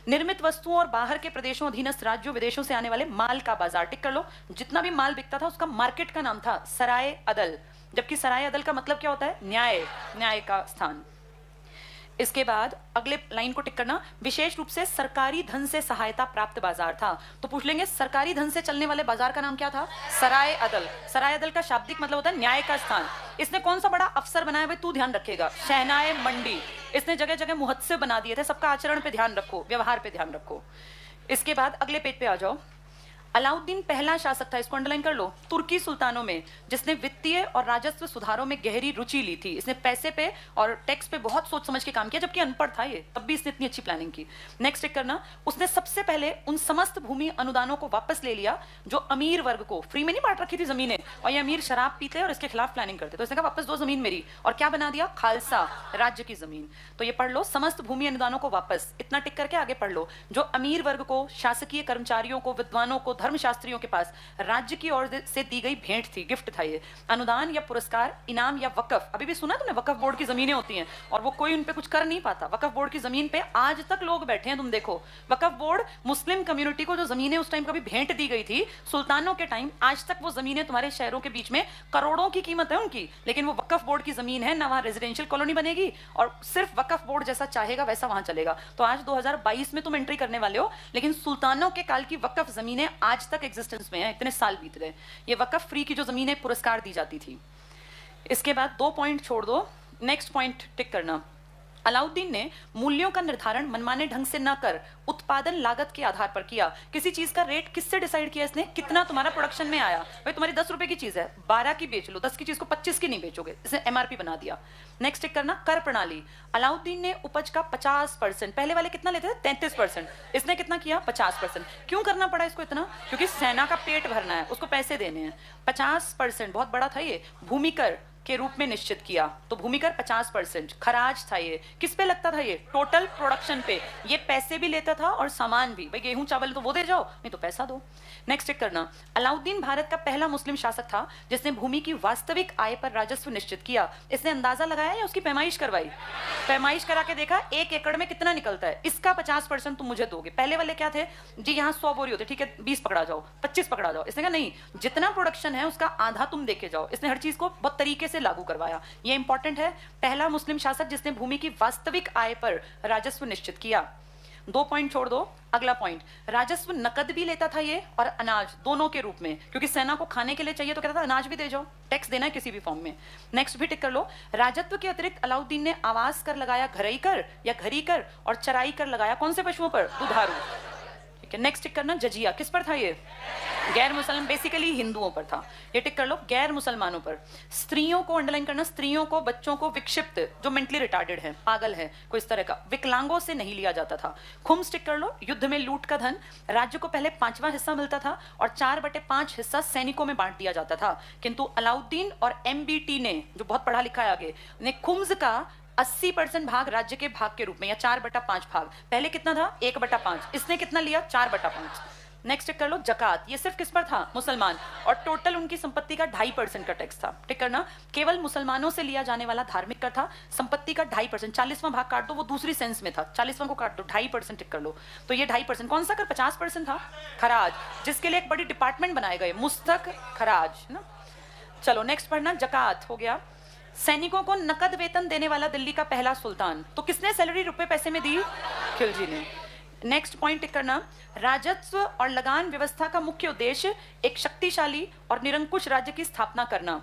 निर्मित वस्तुओं और बाहर के प्रदेशों, अधीनस्थ राज्यों, विदेशों से आने वाले माल का बाजार, टिक कर लो, जितना भी माल बिकता था उसका मार्केट का नाम था सराय अदल, जबकि सराय अदल का मतलब क्या होता है, न्याय, न्याय का स्थान। इसके बाद अगले लाइन को टिक करना, विशेष रूप से सरकारी धन से सहायता प्राप्त बाजार था। तो पूछ लेंगे सरकारी धन से चलने वाले बाजार का नाम क्या था, सराय अदल। सराय अदल का शाब्दिक मतलब होता है न्याय का स्थान। इसने कौन सा बड़ा अफसर बनाया, भाई तू ध्यान रखेगा, शहनाए मंडी। इसने जगह जगह मुहत्सिब बना दिए थे, सबका आचरण पे ध्यान रखो, व्यवहार पे ध्यान रखो। इसके बाद अगले पेज पे आ जाओ, अलाउद्दीन पहला शासक था, इसको अंडरलाइन कर लो, तुर्की सुल्तानों में जिसने वित्तीय और राजस्व सुधारों में गहरी रुचि ली थी। इसने पैसे पे और टैक्स पे बहुत सोच समझ के काम किया, जबकि अनपढ़ था ये, तब भी इसने इतनी अच्छी प्लानिंग की। नेक्स्ट टिक करना, उसने सबसे पहले उन समस्त भूमि अनुदानों को वापस ले लिया जो अमीर वर्ग को, फ्री में नहीं बांट रखी थी जमीनें, और ये अमीर शराब पीते और इसके खिलाफ प्लानिंग करते, तो इसने कहा वापस दो जमीन मेरी, और क्या बना दिया, खालसा, राज्य की जमीन। तो ये पढ़ लो, समस्त भूमि अनुदानों को वापस, इतना टिक करके आगे पढ़ लो, जो अमीर वर्ग को, शासकीय कर्मचारियों को, विद्वानों को, धर्मशास्त्रियों के पास राज्य की ओर से दी गई भेंट थी, गिफ्ट था ये। अनुदान या पुरस्कार, इनाम या वकफ, अभी भी सुना तुमने, वकफ बोर्ड की जमीनें होती हैं और वो कोई उन पे कुछ कर नहीं पाता। वकफ बोर्ड की जमीन पे आज तक लोग बैठे हैं, तुम देखो, वकफ बोर्ड मुस्लिम कम्युनिटी को जो जमीनें उस टाइम कभी भेंट दी गई थी सुल्तानों के टाइम, आज तक वो जमीनें तुम्हारे शहरों के बीच में करोड़ों की कीमत है उनकी, लेकिन वो वकफ बोर्ड की जमीन है ना, वहां रेजिडेंशियल कॉलोनी बनेगी और सिर्फ वकफ बोर्ड जैसा चाहेगा वैसा वहां चलेगा। तो आज 2022 में तुम एंट्री करने वाले हो, लेकिन सुल्तानों के काल की वकफ जमीनें आज तक एग्जिस्टेंस में है, इतने साल बीत गए। ये वकफ फ्री की जो जमीनें पुरस्कार दी जाती थी। इसके बाद 2 पॉइंट छोड़ दो, नेक्स्ट पॉइंट टिक करना, अलाउद्दीन ने मूल्यों का निर्धारण मनमाने ढंग से न कर उत्पादन लागत के आधार पर किया। किसी चीज का रेट किससे डिसाइड किया इसने, कितना तुम्हारा प्रोडक्शन में आया। भाई तुम्हारी 10 रुपए की चीज है, 12 की बेच लो, 10 की चीज को 25 की नहीं बेचोगे, इसने एमआरपी बना दिया। नेक्स्ट टिक करना, कर प्रणाली, अलाउद्दीन ने उपज का 50%, पहले वाले कितना लेते थे 33%, इसने कितना किया 50%। क्यों करना पड़ा इसको इतना, क्योंकि सेना का पेट भरना है, उसको पैसे देने हैं। 50% बहुत बड़ा था ये। भूमि कर, के रूप में निश्चित किया। तो भूमि कर 50%, खराज था ये, किस पे लगता था ये? टोटल प्रोडक्शन पे। ये पैसे भी लेता था और सामान भी, भाई गेहूं चावल तो वो दे जाओ, नहीं तो पैसा दो। नेक्स्ट चेक करना, अलाउद्दीन भारत का पहला मुस्लिम शासक था जिसने भूमि की वास्तविक आय पर राजस्व निश्चित किया। इसने अंदाजा लगाया या उसकी पैमाइश करवाई? पैमाइश करा के देखा 1 एकड़ में कितना निकलता है, इसका 50% तुम मुझे दोगे। पहले वाले क्या थे जी, यहाँ 100 बोरी होते, ठीक है 20 पकड़ा जाओ, 25 पकड़ा जाओ। इसने कहा नहीं, जितना प्रोडक्शन है उसका आधा तुम देके जाओ। इसने हर चीज को बहुत तरीके से लागू करवाया। ये इंपॉर्टेंट है, पहला मुस्लिम शासक जिसने भूमि की वास्तविक आय पर राजस्व निश्चित किया। 2 पॉइंट छोड़ दो, अगला पॉइंट, राजस्व नकद भी लेता था ये और अनाज, दोनों के रूप में, क्योंकि सेना को खाने के लिए चाहिए तो कहता था अनाज भी दे जाओ, टैक्स देना है किसी भी फॉर्म में। नेक्स्ट भी टिक कर लो, राजस्व के अतिरिक्त अलाउद्दीन ने आवास कर लगाया घरई कर या घरी कर, और चराई कर लगाया कौन से पशुओं पर? दुधारू। ठीक है, नेक्स्ट टिक करना, जजिया किस पर था ये? गैर मुसलमान, बेसिकली हिंदुओं पर था। ये टिक कर लो, गैर मुसलमानों पर। स्त्रियों को अंडरलाइन करना, स्त्रियों को, बच्चों को, विक्षिप्त जो मेंटली रिटार्डेड है, पागल है, कोई इस तरह का, विकलांगों से नहीं लिया जाता था। खुम्स टिक कर लो, युद्ध में लूट का धन, राज्य को पहले 5वां हिस्सा मिलता था और 4/5 हिस्सा सैनिकों में बांट दिया जाता था। किंतु अलाउद्दीन और MBT ने, जो बहुत पढ़ा लिखा है आगे, ने खुम्स का 80% भाग राज्य के भाग के रूप में, या 4/5 भाग, पहले कितना था? 1/5, इसने कितना लिया? 4/5। नेक्स्ट टिक कर लो, जकात, ये सिर्फ किस पर था? मुसलमान, और टोटल उनकी संपत्ति का 2.5% का टैक्स था। टिक करना, केवल मुसलमानों से लिया जाने वाला धार्मिक कर था, संपत्ति का 2.5%, 40वां भाग काट दो, वो दूसरी सेंस में था, 40वां को काट दो, 2.5% टिक कर लो। तो ये 2.5%, कौन सा कर? 50% था, खराज, जिसके लिए एक बड़ी डिपार्टमेंट बनाए गए, मुस्तक खराज ना। चलो नेक्स्ट पढ़ना, जकात हो गया। सैनिकों को नकद वेतन देने वाला दिल्ली का पहला सुल्तान, तो किसने सैलरी रुपए पैसे में दी? खिलजी ने। नेक्स्ट पॉइंट टिक करना, राजस्व और लगान व्यवस्था का मुख्य उद्देश्य एक शक्तिशाली और निरंकुश राज्य की स्थापना करना।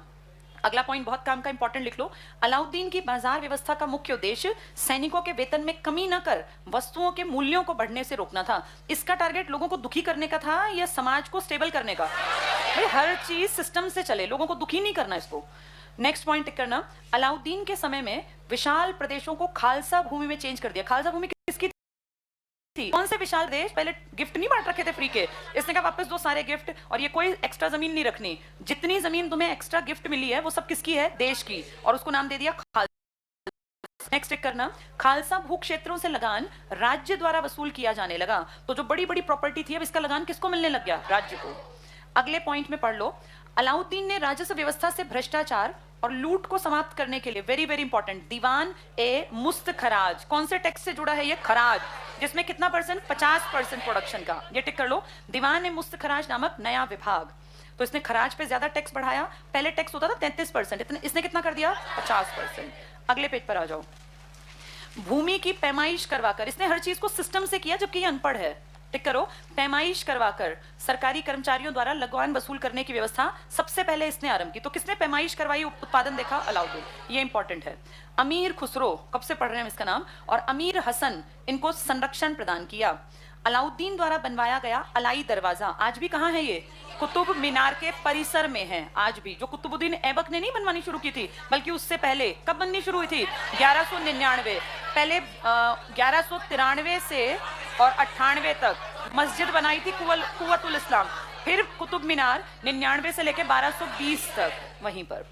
अगला पॉइंट बहुत काम का, इंपॉर्टेंट लिख लो, अलाउद्दीन की बाजार व्यवस्था का मुख्य उद्देश्य सैनिकों के वेतन में कमी न कर वस्तुओं के मूल्यों को बढ़ने से रोकना था। इसका टारगेट लोगों को दुखी करने का था या समाज को स्टेबल करने का? भाई हर चीज सिस्टम से चले, लोगों को दुखी नहीं करना इसको। नेक्स्ट पॉइंट टिक करना, अलाउद्दीन के समय में विशाल प्रदेशों को खालसा भूमि में चेंज कर दिया। खालसा भूमि किसकी थी? कौन से विशाल देश? पहले गिफ्ट नहीं बांट रखे थे फ्री के, इसने कहा वापस दो सारे गिफ्ट, और ये कोई एक्स्ट्रा जमीन नहीं रखनी, जितनी जमीन तुम्हें एक्स्ट्रा गिफ्ट मिली है वो सब किसकी है? देश की, और उसको नाम दे दिया खालसा। नेक्स्ट टिक करना, खालसा भू क्षेत्रों से लगान राज्य द्वारा वसूल किया जाने लगा। तो जो बड़ी बड़ी प्रॉपर्टी थी, अब इसका लगान किसको मिलने लग गया? राज्य को। अगले पॉइंट में पढ़ लो, अलाउद्दीन ने राजस्व व्यवस्था से भ्रष्टाचार और लूट को समाप्त करने के लिए, वेरी वेरी इंपॉर्टेंट, दीवान ए मुस्त खराज, कौन से टैक्स से जुड़ा है ये? खराज, जिसमें कितना परसेंट? 50% प्रोडक्शन का। ये टिक कर लो, दीवान ए मुस्त खराज नामक नया विभाग। तो इसने खराज पे ज्यादा टैक्स बढ़ाया, पहले टैक्स होता था 33%, इसने कितना कर दिया? 50%। अगले पेज पर आ जाओ, भूमि की पैमाइश करवाकर, इसने हर चीज को सिस्टम से किया, जबकि ये अनपढ़ है। टिक करो, पैमाइश करवाकर सरकारी कर्मचारियों द्वारा लगान वसूल करने की व्यवस्था सबसे पहले इसने आरंभ की। तो किसने पैमाइश करवाई, उत्पादन देखा? अलाउद्दीन। ये इंपॉर्टेंट है। अमीर खुसरो, कब से पढ़ रहे हैं इसका नाम, और अमीर हसन, इनको संरक्षण प्रदान किया। अलाउद्दीन द्वारा बनवाया गया अलाई दरवाजा, आज भी कहाँ है ये? कुतुब मीनार के परिसर में है आज भी, जो कुतुबुद्दीन ऐबक ने नहीं बनवानी शुरू की थी, बल्कि उससे पहले। कब बननी शुरू हुई थी? 1199। पहले 1193 से और 98 तक मस्जिद बनाई थी कुव्वतुल इस्लाम, फिर कुतुब मीनार 99 से लेकर 1220 तक वहीं पर।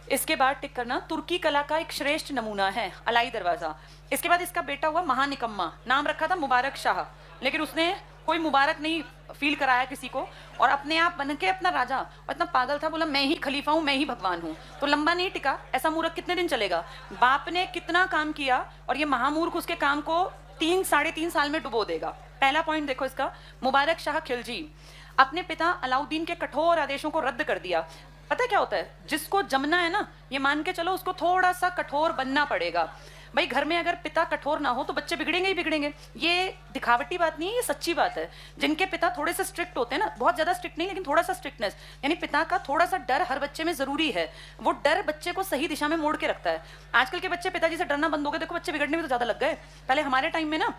इसके बाद टिक करना, तुर्की कला का एक श्रेष्ठ नमूना है अलाई दरवाजा। इसके बाद इसका बेटा हुआ महानिकम्मा, नाम रखा था मुबारक शाह, लेकिन उसने कोई मुबारक नहीं फील कराया किसी को, और अपने आप बन के अपना राजा, और इतना पागल था, बोला मैं ही खलीफा हूँ, मैं ही भगवान हूँ। तो लंबा नहीं टिका, ऐसा मूर्ख कितने दिन चलेगा? बाप ने कितना काम किया, और ये महामूर्ख उसके काम को 3-3.5 साल में डुबो देगा। पहला पॉइंट देखो इसका, मुबारक शाह खिलजी अपने पिता अलाउद्दीन के कठोर आदेशों को रद्द कर दिया। पता क्या होता है, जिसको जमना है ना, ये मान के चलो उसको थोड़ा सा कठोर बनना पड़ेगा। भाई घर में अगर पिता कठोर ना हो तो बच्चे बिगड़ेंगे ही बिगड़ेंगे। ये दिखावटी बात नहीं है, ये सच्ची बात है। जिनके पिता थोड़े से स्ट्रिक्ट होते हैं ना, बहुत ज्यादा स्ट्रिक्ट नहीं लेकिन थोड़ा सा स्ट्रिक्टनेस, यानी पिता का थोड़ा सा डर हर बच्चे में जरूरी है। वो डर बच्चे को सही दिशा में मोड़ के रखता है। आजकल के बच्चे पिताजी से डरना बंद हो गए, देखो बच्चे बिगड़ने में तो ज्यादा लग गए। पहले हमारे टाइम में ना,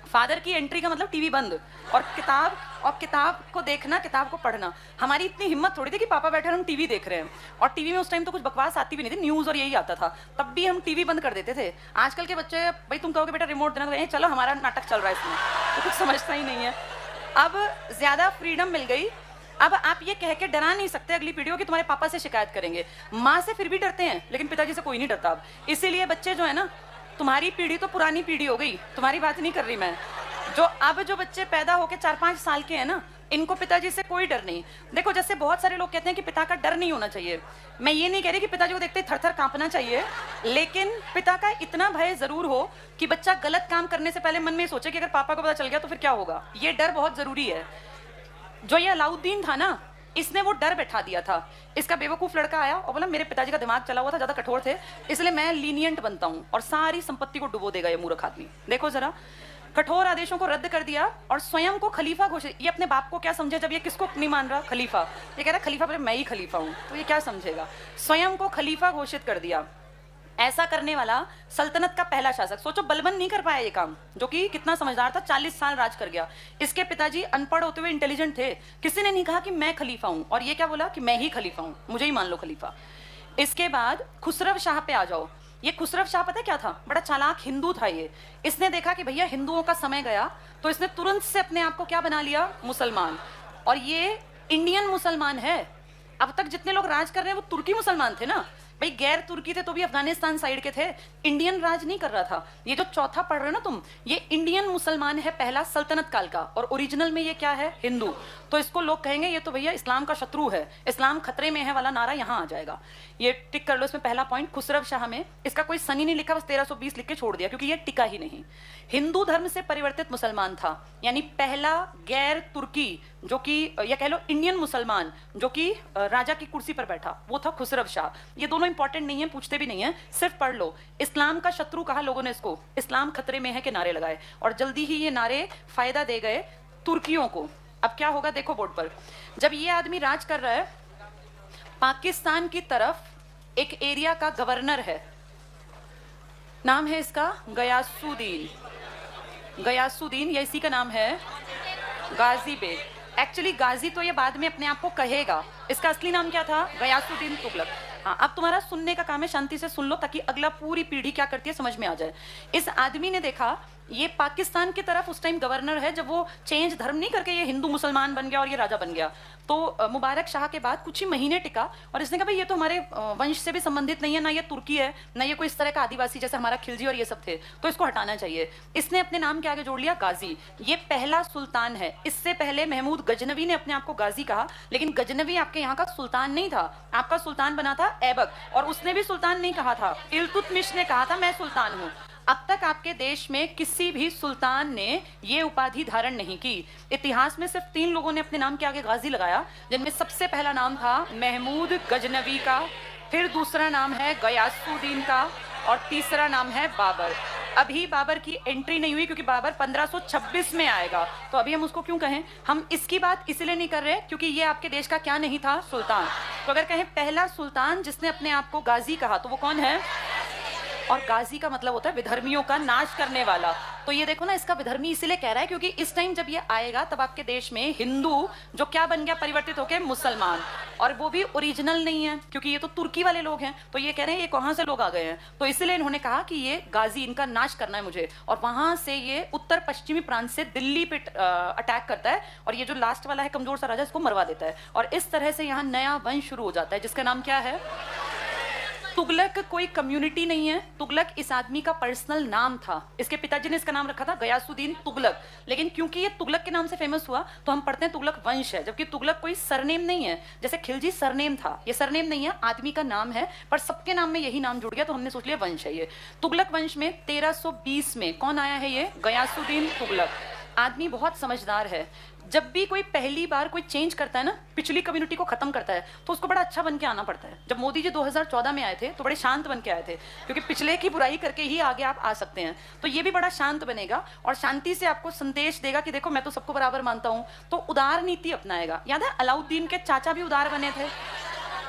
फादर की एंट्री का मतलब टीवी बंद और किताब को देखना, किताब को पढ़ना। हमारी इतनी हिम्मत थोड़ी थी कि पापा बैठे हम टीवी देख रहे हैं, और टीवी में उस टाइम तो कुछ बकवास आती भी नहीं थी, न्यूज़ और यही आता था, तब भी हम टीवी बंद कर देते थे। आजकल के बच्चे, भाई तुम कहोगे बेटा रिमोट देना, तो चलो हमारा नाटक चल रहा है इसमें, तो कुछ समझता ही नहीं है। अब ज्यादा फ्रीडम मिल गई, अब आप ये कह के डरा नहीं सकते अगली पीढ़ी को कि तुम्हारे पापा से शिकायत करेंगे। माँ से फिर भी डरते हैं, लेकिन पिताजी से कोई नहीं डरता अब। इसीलिए बच्चे जो है ना, तुम्हारी पीढ़ी तो पुरानी पीढ़ी हो गई, तुम्हारी बात नहीं कर रही मैं। जो बच्चे पैदा होके 4-5 साल के हैं ना, इनको पिताजी से कोई डर नहीं। देखो, जैसे बहुत सारे लोग कहते हैं कि पिता का डर नहीं होना चाहिए। मैं ये नहीं कह रही कि पिताजी को देखते ही थर-थर कांपना चाहिए, लेकिन पिता का इतना भय जरूर हो कि बच्चा गलत काम करने से पहले मन में सोचे कि अगर पापा को पता चल गया तो फिर क्या होगा। ये डर बहुत जरूरी है। जो ये अलाउद्दीन था ना, इसने वो डर बैठा दिया था। इसका बेवकूफ लड़का आया और बोला मेरे पिताजी का दिमाग चला हुआ था, ज्यादा कठोर थे, इसलिए मैं लीनियंट बनता हूँ और सारी संपत्ति को डुबो देगा ये मूर्ख आदमी। देखो जरा, कठोर आदेशों को रद्द कर दिया और स्वयं को खलीफा घोषित। ये अपने बाप को क्या समझे जब ये किसको नहीं मान रहा? खलीफा। ये कह रहा खलीफा, पर मैं ही खलीफा हूँ, तो ये क्या समझेगा? स्वयं को खलीफा घोषित कर दिया। ऐसा करने वाला सल्तनत का पहला शासक। सोचो, बलबन नहीं कर पाया ये काम, जो कि कितना समझदार था, 40 साल राज कर गया। इसके पिताजी अनपढ़ होते हुए इंटेलिजेंट थे। किसी ने नहीं कहा कि मैं खलीफा हूं, और ये क्या बोला कि मैं ही खलीफा हूं, मुझे ही मान लो खलीफा। इसके बाद खुसरव शाह पे आ जाओ। ये खुसरव शाह पता है क्या था? बड़ा चालाक हिंदू था ये। इसने देखा कि भैया हिंदुओं का समय गया, तो इसने तुरंत से अपने आप को क्या बना लिया? मुसलमान। और ये इंडियन मुसलमान है। अब तक जितने लोग राज कर रहे हैं वो तुर्की मुसलमान थे ना भाई, गैर तुर्की थे तो भी अफगानिस्तान साइड के थे, इंडियन राज नहीं कर रहा था। ये जो चौथा पढ़ रहे हो ना तुम, ये इंडियन मुसलमान है पहला, सल्तनत काल का, और ओरिजिनल में ये क्या है? हिंदू। तो इसको लोग कहेंगे ये तो भैया इस्लाम का शत्रु है, इस्लाम खतरे में है वाला नारा यहाँ आ जाएगा। ये टिक कर लो इसमें पहला पॉइंट। खुसरव शाह में इसका कोई सनी नहीं लिखा, बस 1320 लिख के छोड़ दिया, क्योंकि ये टिका ही नहीं। हिंदू धर्म से परिवर्तित मुसलमान था, यानी पहला गैर तुर्की, जो कि या कह लो इंडियन मुसलमान, जो कि राजा की कुर्सी पर बैठा, वो था खुसरव शाह। ये दोनों इंपॉर्टेंट नहीं है, पूछते भी नहीं है, सिर्फ पढ़ लो। इस्लाम का शत्रु कहा लोगों ने इसको, इस्लाम खतरे में है के नारे लगाए, और जल्दी ही ये नारे फायदा दे गए तुर्कियों को। अब क्या होगा देखो बोर्ड पर, जब ये आदमी राज कर रहा है, पाकिस्तान की तरफ एक एरिया का गवर्नर है, नाम है इसका गयासुद्दीन। गयासुद्दीन, ये इसी का नाम है गाजी बेग। एक्चुअली गाजी तो ये बाद में अपने आप को कहेगा, इसका असली नाम क्या था? गयासुद्दीन तुगलक। हाँ, अब तुम्हारा सुनने का काम है, शांति से सुन लो ताकि अगला पूरी पीढ़ी क्या करती है समझ में आ जाए। इस आदमी ने देखा ये पाकिस्तान की तरफ उस टाइम गवर्नर है, जब वो चेंज धर्म नहीं करके ये हिंदू मुसलमान बन गया और ये राजा बन गया, तो मुबारक शाह के बाद कुछ ही महीने टिका, और इसने कहा भाई ये तो हमारे वंश से भी संबंधित नहीं है, ना ये तुर्की है, ना ये कोई इस तरह का आदिवासी जैसे हमारा खिलजी और ये सब थे, तो इसको हटाना चाहिए। इसने अपने नाम के आगे जोड़ लिया गाजी। ये पहला सुल्तान है। इससे पहले महमूद गजनवी ने अपने आप को गाजी कहा, लेकिन गजनवी आपके यहाँ का सुल्तान नहीं था, आपका सुल्तान बना था ऐबक, और उसने भी सुल्तान नहीं कहा था, इल्तुतमिश ने कहा था मैं सुल्तान हूँ। अब तक आपके देश में किसी भी सुल्तान ने ये उपाधि धारण नहीं की। इतिहास में सिर्फ 3 लोगों ने अपने नाम के आगे गाजी लगाया, जिनमें सबसे पहला नाम था महमूद गजनवी का, फिर दूसरा नाम है गयासुद्दीन का, और तीसरा नाम है बाबर। अभी बाबर की एंट्री नहीं हुई क्योंकि बाबर 1526 में आएगा, तो अभी हम उसको क्यों कहें? हम इसकी बात इसलिए नहीं कर रहे क्योंकि ये आपके देश का क्या नहीं था? सुल्तान। तो अगर कहें पहला सुल्तान जिसने अपने आप को गाजी कहा, तो वो कौन है? और गाजी का मतलब होता है विधर्मियों का नाश करने वाला। तो ये देखो ना, इसका विधर्मी इसलिए कह रहा है क्योंकि इस टाइम जब ये आएगा तब आपके देश में हिंदू जो क्या बन गया? परिवर्तित होकर मुसलमान, और वो भी ओरिजिनल नहीं है क्योंकि ये तो तुर्की वाले लोग हैं। तो ये कह रहे हैं ये कहाँ से लोग आ गए हैं, तो इसलिए इन्होंने कहा कि ये गाजी, इनका नाश करना है मुझे, और वहां से ये उत्तर पश्चिमी प्रांत से दिल्ली पे अटैक करता है, और ये जो लास्ट वाला है कमजोर सा राजा, इसको मरवा देता है, और इस तरह से यहाँ नया वंश शुरू हो जाता है जिसका नाम क्या है? तुगलक। कोई कम्युनिटी नहीं है, तुगलक इस आदमी का पर्सनल नाम था। इसके पिताजी ने इसका नाम रखा था गयासुद्दीन तुगलक, लेकिन क्योंकि ये तुगलक के नाम से फेमस हुआ तो हम पढ़ते हैं तुगलक वंश है, जबकि तुगलक कोई सरनेम नहीं है। जैसे खिलजी सरनेम था, ये सरनेम नहीं है, आदमी का नाम है, पर सबके नाम में यही नाम जुड़ गया तो हमने सोच लिया वंश है ये। तुगलक वंश में 1320 में कौन आया है? ये गयासुद्दीन तुगलक। आदमी बहुत समझदार है। जब भी कोई पहली बार कोई चेंज करता है ना, पिछली कम्युनिटी को खत्म करता है, तो उसको बड़ा अच्छा बन के आना पड़ता है। जब मोदी जी 2014 में आए थे तो बड़े शांत बन के आए थे, क्योंकि पिछले की बुराई करके ही आगे आप आ सकते हैं। तो ये भी बड़ा शांत बनेगा और शांति से आपको संदेश देगा कि देखो मैं तो सबको बराबर मानता हूँ, तो उदार नीति अपनाएगा। याद है अलाउद्दीन के चाचा भी उदार बने थे,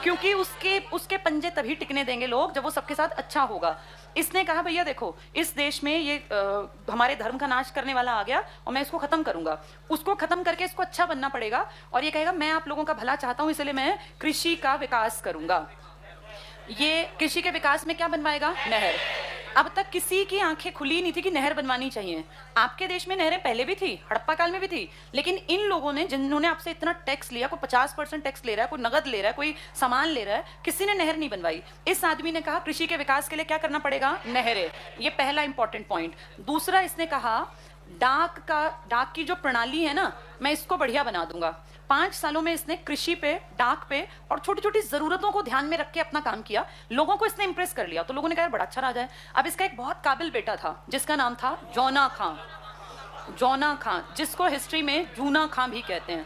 क्योंकि उसके पंजे तभी टिकने देंगे लोग जब वो सबके साथ अच्छा होगा। इसने कहा भैया देखो इस देश में ये हमारे धर्म का नाश करने वाला आ गया और मैं इसको खत्म करूंगा। उसको खत्म करके इसको अच्छा बनना पड़ेगा, और ये कहेगा मैं आप लोगों का भला चाहता हूं इसलिए मैं कृषि का विकास करूंगा। ये कृषि के विकास में क्या बनवाएगा? नहर। अब तक किसी की आंखें खुली नहीं थी कि नहर बनवानी चाहिए। आपके देश में नहरें पहले भी थी, हड़प्पा काल में भी थी, लेकिन इन लोगों ने, जिन्होंने आपसे इतना टैक्स लिया, कोई 50% टैक्स ले रहा है, कोई नगद ले रहा है, कोई सामान ले रहा है, किसी ने नहर नहीं बनवाई। इस आदमी ने कहा कृषि के विकास के लिए क्या करना पड़ेगा, नहरें। ये पहला इंपॉर्टेंट पॉइंट। दूसरा, इसने कहा डाक की जो प्रणाली है ना, मैं इसको बढ़िया बना दूंगा। 5 सालों में इसने कृषि पे, डाक पे और छोटी छोटी जरूरतों को ध्यान में रख के अपना काम किया। लोगों को इसने इंप्रेस कर लिया, तो लोगों ने कहा बड़ा अच्छा राजा है। अब इसका एक बहुत काबिल बेटा था जिसका नाम था जौना खां। जौना खां, जिसको हिस्ट्री में जूना खां भी कहते हैं।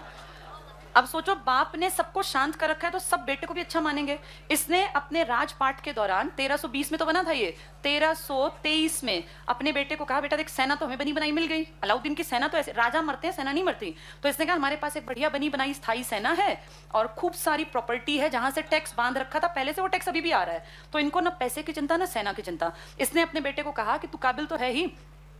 अब सोचो, बाप ने सबको शांत कर रखा है तो सब बेटे को भी अच्छा मानेंगे। इसने अपने राजपाट के दौरान 1320 में तो बना था ये, 1323 में अपने बेटे को कहा, बेटा देख, सेना तो हमें बनी बनाई मिल गई। अलाउद्दीन की सेना तो ऐसे, राजा मरते हैं सेना नहीं मरती। तो इसने कहा हमारे पास एक बढ़िया बनी बनाई स्थायी सेना है और खूब सारी प्रॉपर्टी है जहां से टैक्स बांध रखा था पहले से, वो टैक्स अभी भी आ रहा है। तो इनको ना पैसे की चिंता ना सेना की चिंता। इसने अपने बेटे को कहा कि तू काबिल तो है ही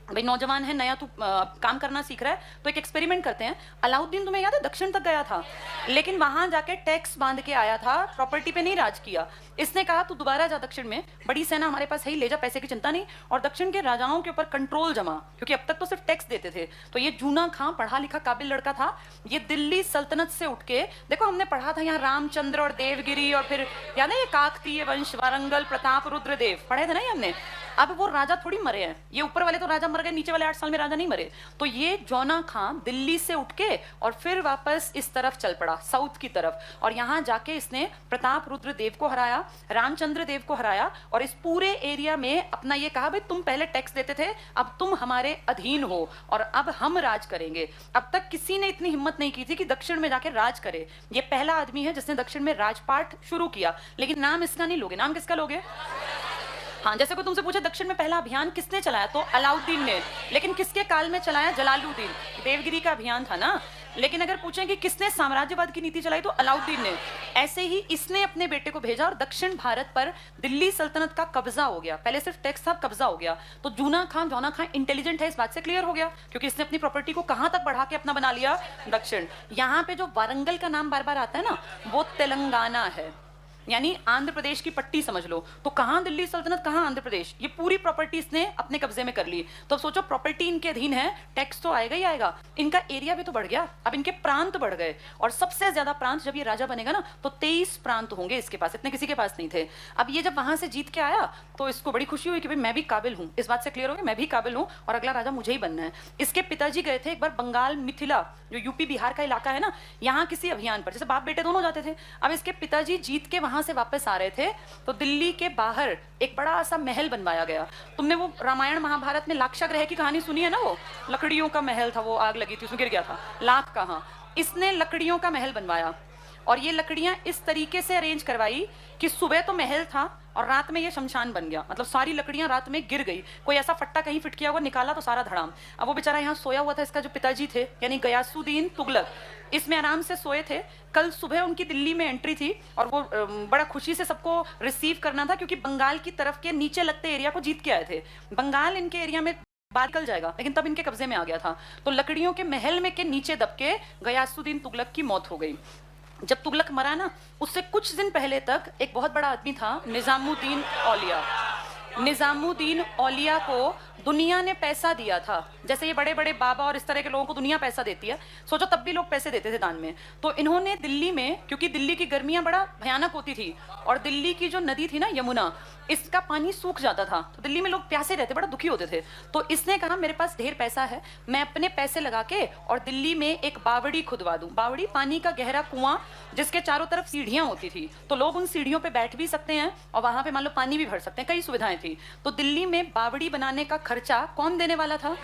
भाई, नौजवान है, नया तू काम करना सीख रहा है, तो एक एक्सपेरिमेंट करते हैं। अलाउद्दीन, तुम्हें याद है, दक्षिण तक गया था, लेकिन वहां जाके टैक्स बांध के आया था, प्रॉपर्टी पे नहीं राज किया। इसने कहा तू दोबारा जा दक्षिण में, बड़ी सेना हमारे पास है ही, ले जा, पैसे की चिंता नहीं, और दक्षिण के राजाओं के ऊपर कंट्रोल जमा, क्योंकि अब तक तो सिर्फ टैक्स देते थे। तो ये जूना खां पढ़ा लिखा काबिल लड़का था। ये दिल्ली सल्तनत से उठ के, देखो हमने पढ़ा था यहाँ रामचंद्र और देवगिरी, और फिर याद है ये काकतीय वंश, वारंगल, प्रताप, रुद्रदेव, पढ़े थे ना ये हमने। अब वो राजा थोड़ी मरे हैं, ये ऊपर वाले तो राजा मर गए, नीचे वाले 8 साल में राजा नहीं मरे। तो ये जौना खां दिल्ली से उठ के और फिर वापस इस तरफ चल पड़ा, साउथ की तरफ, और यहाँ जाके इसने प्रताप रुद्रदेव को हराया, रामचंद्र देव को हराया, और इस पूरे एरिया में अपना ये कहा, भाई तुम पहले टैक्स देते थे, अब तुम हमारे अधीन हो और अब हम राज करेंगे। अब तक किसी ने इतनी हिम्मत नहीं की थी कि दक्षिण में जाके राज करे। ये पहला आदमी है जिसने दक्षिण में राजपाट शुरू किया। लेकिन नाम इसका नहीं लोगे, नाम किसका लोगे? हाँ, जैसे कोई तुमसे पूछे दक्षिण में पहला अभियान किसने चलाया, तो अलाउद्दीन ने। लेकिन किसके काल में चलाया? जलालुद्दीन। देवगिरी का अभियान था ना। लेकिन अगर पूछें कि किसने साम्राज्यवाद की नीति चलाई, तो अलाउद्दीन ने। ऐसे ही इसने अपने बेटे को भेजा और दक्षिण भारत पर दिल्ली सल्तनत का कब्जा हो गया। पहले सिर्फ टैक्स था, कब्जा हो गया। तो जौना खां इंटेलिजेंट है, इस बात से क्लियर हो गया, क्योंकि इसने अपनी प्रॉपर्टी को कहां तक बढ़ा के अपना बना लिया, दक्षिण। यहाँ पे जो वारंगल का नाम बार बार आता है ना, वो तेलंगाना है, यानी आंध्र प्रदेश की पट्टी समझ लो। तो कहां दिल्ली सल्तनत, कहां आंध्र प्रदेश, ये पूरी प्रॉपर्टी इसने अपने कब्जे में कर ली। तो अब सोचो, प्रॉपर्टी इनके अधीन है, टैक्स तो आएगा ही आएगा, इनका एरिया भी तो बढ़ गया, अब इनके प्रांत बढ़ गए। और सबसे ज्यादा प्रांत, जब ये राजा बनेगा ना, तो 23 प्रांत होंगे इसके पास, इतने किसी के पास नहीं थे। अब ये जब वहां से जीत के आया तो इसको बड़ी खुशी हुई कि भाई मैं भी काबिल हूँ, इस बात से क्लियर हो गया, मैं भी काबिल हूँ और अगला राजा मुझे ही बनना है। इसके पिताजी गए थे एक बार बंगाल, मिथिला, जो यूपी बिहार का इलाका है ना, यहाँ किसी अभियान पर, जैसे बाप बेटे दोनों जाते थे। अब इसके पिताजी जीत के वहां से वापस आ रहे थे, तो दिल्ली के बाहर एक बड़ा सा महल बनवाया गया। तुमने वो रामायण महाभारत में लाक्षागृह की कहानी सुनी है ना, वो लकड़ियों का महल था, वो आग लगी थी, उसमें गिर गया था, लाख का। हाँ, इसने लकड़ियों का महल बनवाया, और ये लकड़ियां इस तरीके से अरेंज करवाई कि सुबह तो महल था और रात में ये शमशान बन गया। मतलब सारी लकड़ियां रात में गिर गई, कोई ऐसा फट्टा कहीं फिट किया हुआ निकाला तो सारा धड़ाम। अब वो बेचारा यहाँ सोया हुआ था, इसका जो पिताजी थे यानी गयासुद्दीन तुगलक, इसमें आराम से सोए थे। कल सुबह उनकी दिल्ली में एंट्री थी और वो बड़ा खुशी से सबको रिसीव करना था, क्योंकि बंगाल की तरफ के नीचे लगते एरिया को जीत के आए थे। बंगाल इनके एरिया में बात निकल जाएगा, लेकिन तब इनके कब्जे में आ गया था। तो लकड़ियों के महल में के नीचे दब के गयासुद्दीन तुगलक की मौत हो गई। जब तुगलक मरा ना, उससे कुछ दिन पहले तक एक बहुत बड़ा आदमी था, निजामुद्दीन औलिया। निजामुद्दीन औलिया को दुनिया ने पैसा दिया था, जैसे ये बड़े बड़े बाबा और इस तरह के लोगों को दुनिया पैसा देती है। सोचो, तब भी लोग पैसे देते थे दान में। तो इन्होंने दिल्ली में, क्योंकि दिल्ली की गर्मियां बड़ा भयानक होती थी और दिल्ली की जो नदी थी ना यमुना, इसका पानी सूख जाता था, तो दिल्ली में लोग प्यासे रहते, बड़ा दुखी होते थे। तो इसने कहा मेरे पास ढेर पैसा है, मैं अपने पैसे लगा के और दिल्ली में एक बावड़ी खुदवा दूं। बावड़ी पानी का गहरा कुआं जिसके चारों तरफ सीढ़ियां होती थी, तो लोग उन सीढ़ियों पे बैठ भी सकते हैं और वहां पे मान लो पानी भी भर सकते हैं, कई सुविधाएं थी। तो दिल्ली में बावड़ी बनाने का खर्चा कौन देने वाला था?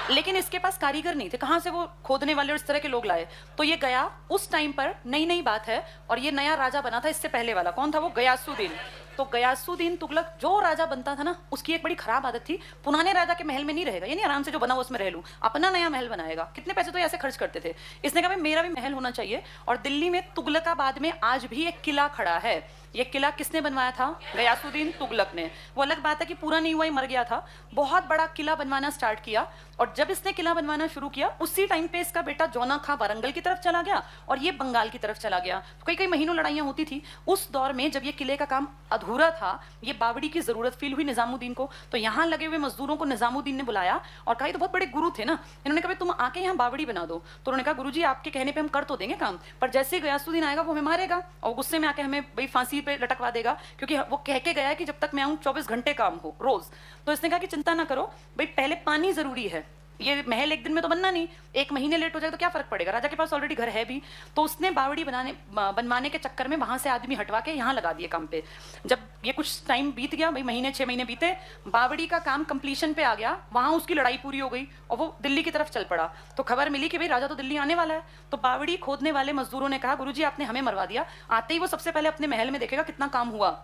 लेकिन इसके पास कारीगर नहीं थे, कहां से वो खोदने वाले और इस तरह के लोग लाए? तो ये गया, उस टाइम पर नई नई बात है, और ये नया राजा बना था। इससे पहले वाला कौन था? वो गयासुद्दीन। तो गयासुद्दीन तुगलक जो राजा बनता था ना, उसकी एक बड़ी खराब आदत थी, पुराने राजा के महल में नहीं रहेगा, यानी आराम से जो बना उसमें रह लूं, अपना नया महल बनाएगा। कितने पैसे तो ऐसे खर्च करते थे। इसने कहा मेरा भी महल होना चाहिए। और दिल्ली में तुगलकाबाद में आज भी एक किला खड़ा है, ये किला किसने बनवाया था? गयासुद्दीन तुगलक ने। वो अलग बात है कि पूरा नहीं हुआ, ही मर गया था। बहुत बड़ा किला बनवाना स्टार्ट किया, और जब इसने किला बनवाना शुरू किया उसी टाइम पे इसका बेटा जौना खां वारंगल की तरफ चला गया और ये बंगाल की तरफ चला गया। तो कई कई महीनों लड़ाइयां होती थी। उस दौर में जब ये किले का काम अधूरा था, ये बावड़ी की जरूरत फील हुई निजामुद्दीन को, तो यहाँ लगे हुए मजदूरों को निजामुद्दीन ने बुलाया और कहा, ये तो बहुत बड़े गुरु थे ना, इन्होंने कहा तुम आके यहाँ बावड़ी बना दो। तो उन्होंने कहा, गुरुजी आपके कहने पे हम कर तो देंगे काम, पर जैसे ही गयासुद्दीन आएगा वो हमें मारेगा और गुस्से में आके हमें भाई फांसी पे लटकवा देगा, क्योंकि वो कह के गया है कि जब तक मैं आऊँ 24 घंटे काम हो रोज। तो इसने कहा कि चिंता ना करो भाई, पहले पानी जरूरी है, ये महल एक दिन में तो बनना नहीं, 1 महीने लेट हो जाए तो क्या फर्क पड़ेगा, राजा के पास ऑलरेडी घर है भी। तो उसने बावड़ी बनवाने के चक्कर में वहां से आदमी हटवा के यहाँ लगा दिए काम पे। जब ये कुछ टाइम बीत गया, भाई महीने 6 महीने बीते, बावड़ी का काम कंप्लीशन पे आ गया, वहां उसकी लड़ाई पूरी हो गई और वो दिल्ली की तरफ चल पड़ा। तो खबर मिली कि भाई राजा तो दिल्ली आने वाला है। तो बावड़ी खोदने वाले मजदूरों ने कहा, गुरुजी आपने हमें मरवा दिया, आते ही वो सबसे पहले अपने महल में देखेगा कितना काम हुआ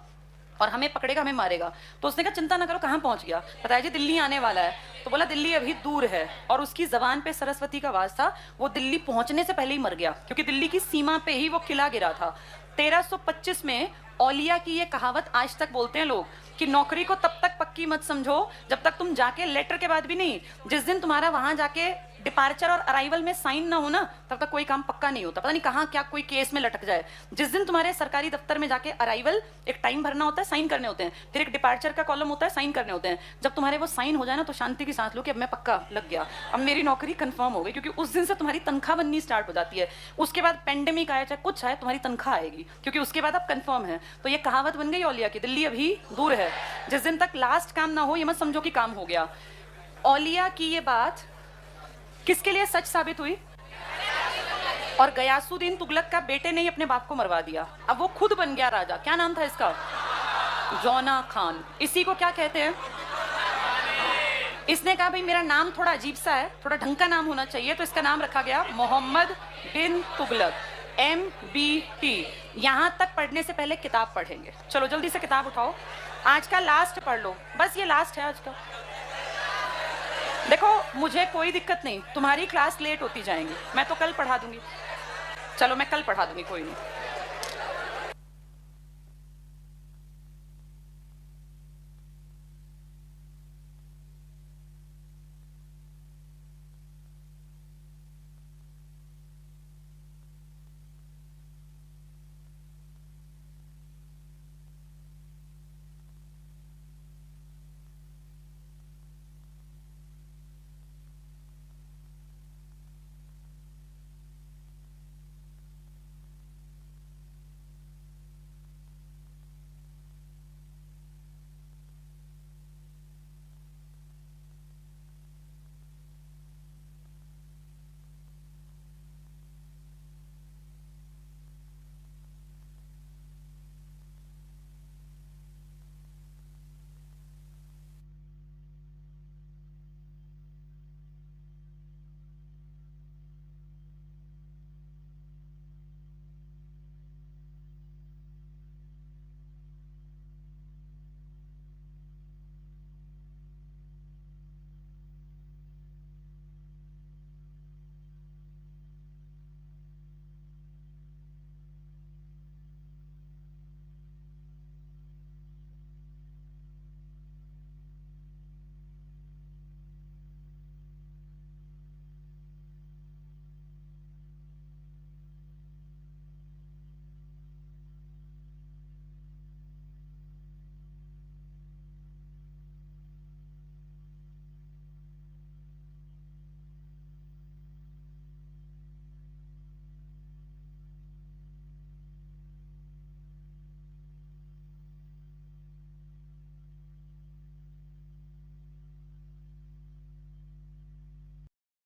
और हमें पकड़ेगा, हमें मारेगा। तो उसने कहा चिंता ना करो, कहाँ पहुंच गया, बताया जी दिल्ली आने वाला है। तो बोला दिल्ली अभी दूर है, और उसकी जबान पे सरस्वती का वास था, वो दिल्ली पहुंचने से पहले ही मर गया, क्योंकि दिल्ली की सीमा पे ही वो किला गिरा था। 1325 में औलिया की ये कहावत आज तक बोलते हैं लोग कि नौकरी को तब तक पक्की मत समझो जब तक तुम जाके लेटर के बाद भी नहीं, जिस दिन तुम्हारा वहां जाके डिपार्चर और अराइवल में साइन ना हो ना, तब तक कोई काम पक्का नहीं होता। पता नहीं कहाँ क्या कोई केस में लटक जाए। जिस दिन तुम्हारे सरकारी दफ्तर में जाके अराइवल, एक टाइम भरना होता है, साइन करने होते हैं, फिर एक डिपार्चर का कॉलम होता है, साइन करने होते हैं, जब तुम्हारे वो साइन हो जाए ना तो शांति की सांस लो कि अब मैं पक्का लग गया, अब मेरी नौकरी कंफर्म हो गई, क्योंकि उस दिन से तुम्हारी तनख्वाह बननी स्टार्ट हो जाती है। उसके बाद पेंडेमिक आया चाहे कुछ आए, तुम्हारी तनख्वाह आएगी, क्योंकि उसके बाद अब कंफर्म है। तो ये कहावत बन गई औलिया की, दिल्ली अभी दूर है, जिस दिन तक लास्ट काम ना हो ये मत समझो कि काम हो गया। औलिया की ये बात किसके लिए सच साबित हुई? और गयासुद्दीन तुगलक का बेटे ने ही अपने बाप को मरवा दिया। अब वो खुद बन गया राजा। क्या नाम था इसका? जौना खान। इसी को क्या कहते हैं? इसने कहा भाई मेरा नाम थोड़ा अजीब सा है, थोड़ा ढंग का नाम होना चाहिए, तो इसका नाम रखा गया मोहम्मद बिन तुगलक, MBT। यहां तक पढ़ने से पहले किताब पढ़ेंगे। चलो जल्दी से किताब उठाओ, आज का लास्ट पढ़ लो, बस ये लास्ट है आज का। देखो मुझे कोई दिक्कत नहीं, तुम्हारी क्लास लेट होती जाएंगी, मैं तो कल पढ़ा दूंगी। चलो मैं कल पढ़ा दूंगी, कोई नहीं।